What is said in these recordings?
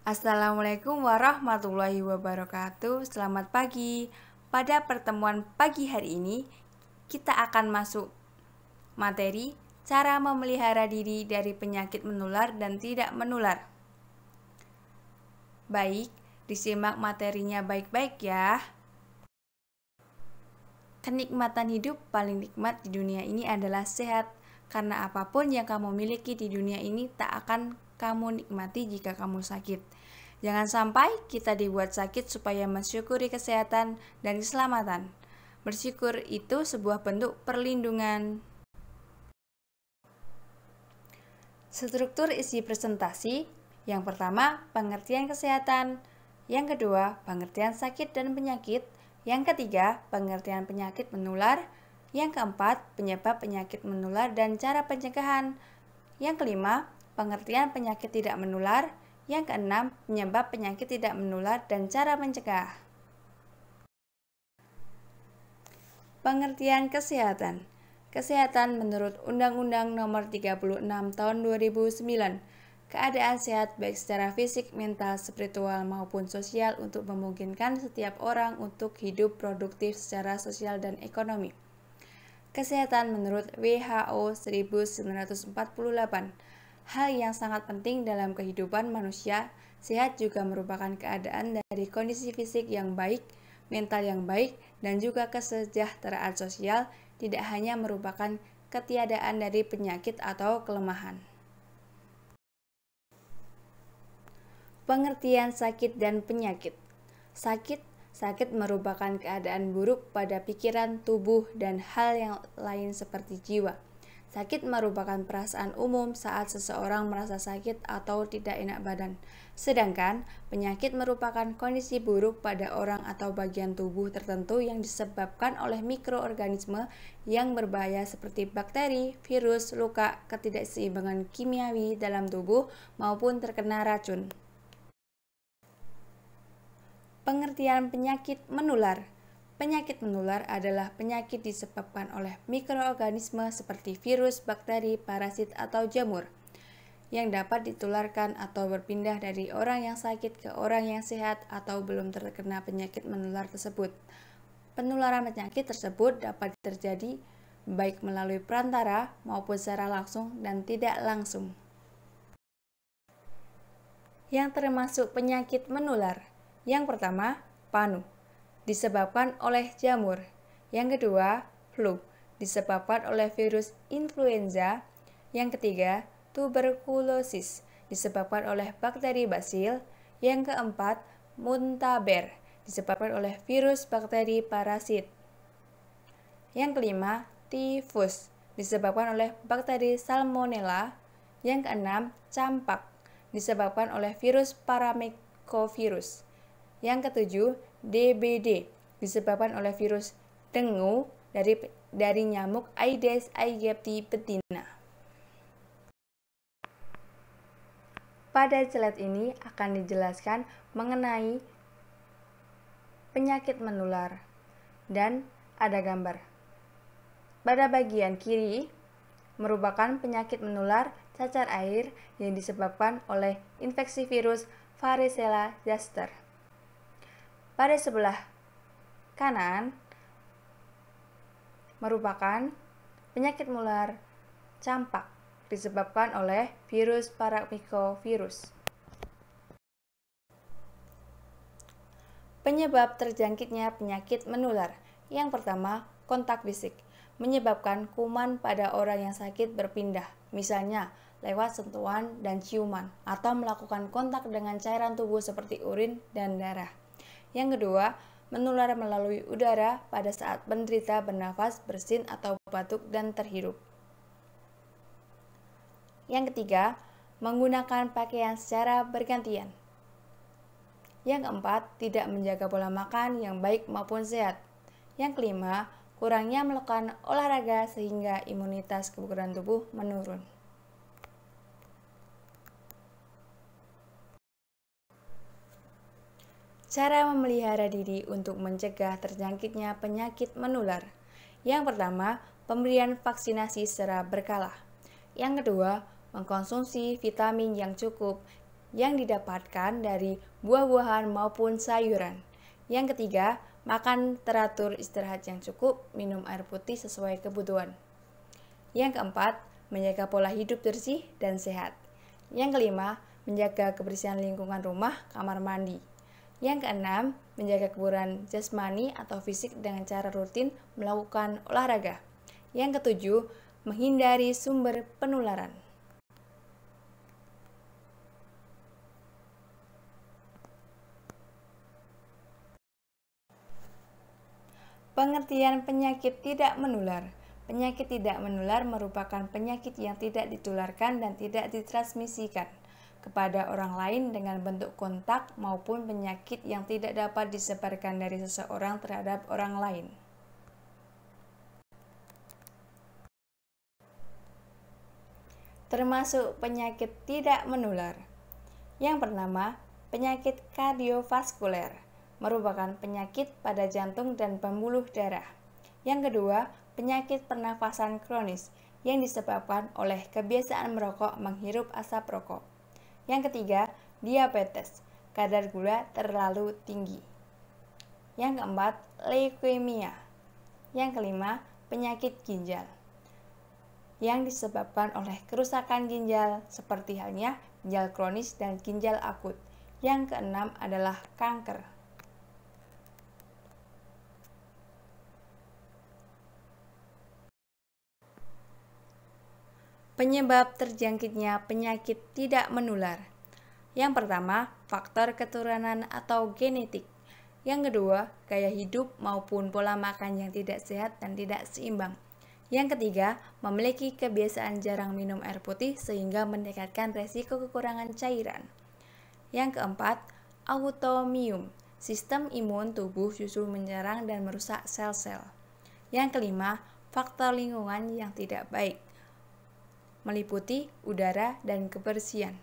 Assalamualaikum warahmatullahi wabarakatuh. Selamat pagi. Pada pertemuan pagi hari ini, kita akan masuk materi cara memelihara diri dari penyakit menular dan tidak menular. Baik, disimak materinya baik-baik ya. Kenikmatan hidup paling nikmat di dunia ini adalah sehat, karena apapun yang kamu miliki di dunia ini tak akan kamu nikmati jika kamu sakit. Jangan sampai kita dibuat sakit supaya mensyukuri kesehatan dan keselamatan. Bersyukur itu sebuah bentuk perlindungan. Struktur isi presentasi. Yang pertama, pengertian kesehatan. Yang kedua, pengertian sakit dan penyakit. Yang ketiga, pengertian penyakit menular. Yang keempat, penyebab penyakit menular dan cara pencegahan. Yang kelima, pengertian penyakit tidak menular. Yang keenam, penyebab penyakit tidak menular dan cara mencegah. Pengertian kesehatan. Kesehatan menurut Undang-Undang Nomor 36 Tahun 2009. Keadaan sehat baik secara fisik, mental, spiritual maupun sosial untuk memungkinkan setiap orang untuk hidup produktif secara sosial dan ekonomi. Kesehatan menurut WHO 1948. Hal yang sangat penting dalam kehidupan manusia, sehat juga merupakan keadaan dari kondisi fisik yang baik, mental yang baik, dan juga kesejahteraan sosial, tidak hanya merupakan ketiadaan dari penyakit atau kelemahan. Pengertian sakit dan penyakit. Sakit merupakan keadaan buruk pada pikiran, tubuh, dan hal yang lain seperti jiwa. Sakit merupakan perasaan umum saat seseorang merasa sakit atau tidak enak badan. Sedangkan penyakit merupakan kondisi buruk pada orang atau bagian tubuh tertentu yang disebabkan oleh mikroorganisme yang berbahaya seperti bakteri, virus, luka, ketidakseimbangan kimiawi dalam tubuh, maupun terkena racun. Pengertian penyakit menular. Penyakit menular adalah penyakit disebabkan oleh mikroorganisme seperti virus, bakteri, parasit, atau jamur yang dapat ditularkan atau berpindah dari orang yang sakit ke orang yang sehat atau belum terkena penyakit menular tersebut. Penularan penyakit tersebut dapat terjadi baik melalui perantara maupun secara langsung dan tidak langsung. Yang termasuk penyakit menular. Yang pertama, panu, disebabkan oleh jamur. Yang kedua, flu, disebabkan oleh virus influenza. Yang ketiga, tuberkulosis, disebabkan oleh bakteri basil. Yang keempat, muntaber, disebabkan oleh virus bakteri parasit. Yang kelima, tifus, disebabkan oleh bakteri salmonella. Yang keenam, campak, disebabkan oleh virus paramyxovirus. Yang ketujuh, DBD, disebabkan oleh virus dengue dari nyamuk Aedes aegypti betina. Pada slide ini akan dijelaskan mengenai penyakit menular dan ada gambar. Pada bagian kiri merupakan penyakit menular cacar air yang disebabkan oleh infeksi virus Varicella zoster. Pada sebelah kanan merupakan penyakit menular campak disebabkan oleh virus paramyxovirus. Penyebab terjangkitnya penyakit menular. Yang pertama, kontak fisik, menyebabkan kuman pada orang yang sakit berpindah, misalnya lewat sentuhan dan ciuman, atau melakukan kontak dengan cairan tubuh seperti urin dan darah. Yang kedua, menular melalui udara pada saat penderita bernafas, bersin, atau batuk dan terhirup. Yang ketiga, menggunakan pakaian secara bergantian. Yang keempat, tidak menjaga pola makan yang baik maupun sehat. Yang kelima, kurangnya melakukan olahraga sehingga imunitas kebugaran tubuh menurun. Cara memelihara diri untuk mencegah terjangkitnya penyakit menular. Yang pertama, pemberian vaksinasi secara berkala. Yang kedua, mengkonsumsi vitamin yang cukup. yang didapatkan dari buah-buahan maupun sayuran. Yang ketiga, makan teratur, istirahat yang cukup, minum air putih sesuai kebutuhan. Yang keempat, menjaga pola hidup bersih dan sehat. Yang kelima, menjaga kebersihan lingkungan rumah, kamar mandi. Yang keenam, menjaga kebugaran jasmani atau fisik dengan cara rutin melakukan olahraga. Yang ketujuh, menghindari sumber penularan. Pengertian penyakit tidak menular. Penyakit tidak menular merupakan penyakit yang tidak ditularkan dan tidak ditransmisikan kepada orang lain dengan bentuk kontak maupun penyakit yang tidak dapat disebarkan dari seseorang terhadap orang lain. Termasuk penyakit tidak menular. Yang pertama, penyakit kardiovaskuler merupakan penyakit pada jantung dan pembuluh darah. Yang kedua, penyakit pernafasan kronis yang disebabkan oleh kebiasaan merokok menghirup asap rokok. Yang ketiga, diabetes, kadar gula terlalu tinggi. Yang keempat, leukemia. Yang kelima, penyakit ginjal yang disebabkan oleh kerusakan ginjal seperti halnya ginjal kronis dan ginjal akut. Yang keenam adalah kanker. Penyebab terjangkitnya penyakit tidak menular. Yang pertama, faktor keturunan atau genetik. Yang kedua, gaya hidup maupun pola makan yang tidak sehat dan tidak seimbang. Yang ketiga, memiliki kebiasaan jarang minum air putih sehingga meningkatkan resiko kekurangan cairan. Yang keempat, autoimun. Sistem imun tubuh justru menyerang dan merusak sel-sel. Yang kelima, faktor lingkungan yang tidak baik, meliputi udara dan kebersihan.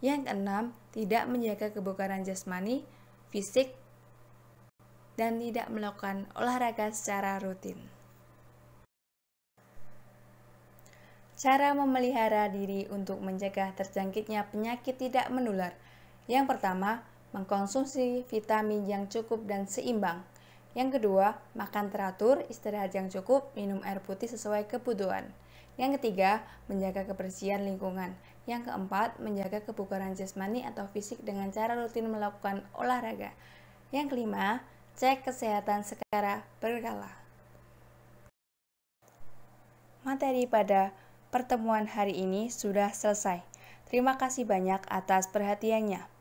Yang keenam, tidak menjaga kebugaran jasmani, fisik, dan tidak melakukan olahraga secara rutin. Cara memelihara diri untuk mencegah terjangkitnya penyakit tidak menular. Yang pertama, mengkonsumsi vitamin yang cukup dan seimbang. Yang kedua, makan teratur, istirahat yang cukup, minum air putih sesuai kebutuhan. Yang ketiga, menjaga kebersihan lingkungan. Yang keempat, menjaga kebugaran jasmani atau fisik dengan cara rutin melakukan olahraga. Yang kelima, cek kesehatan secara berkala. Materi pada pertemuan hari ini sudah selesai. Terima kasih banyak atas perhatiannya.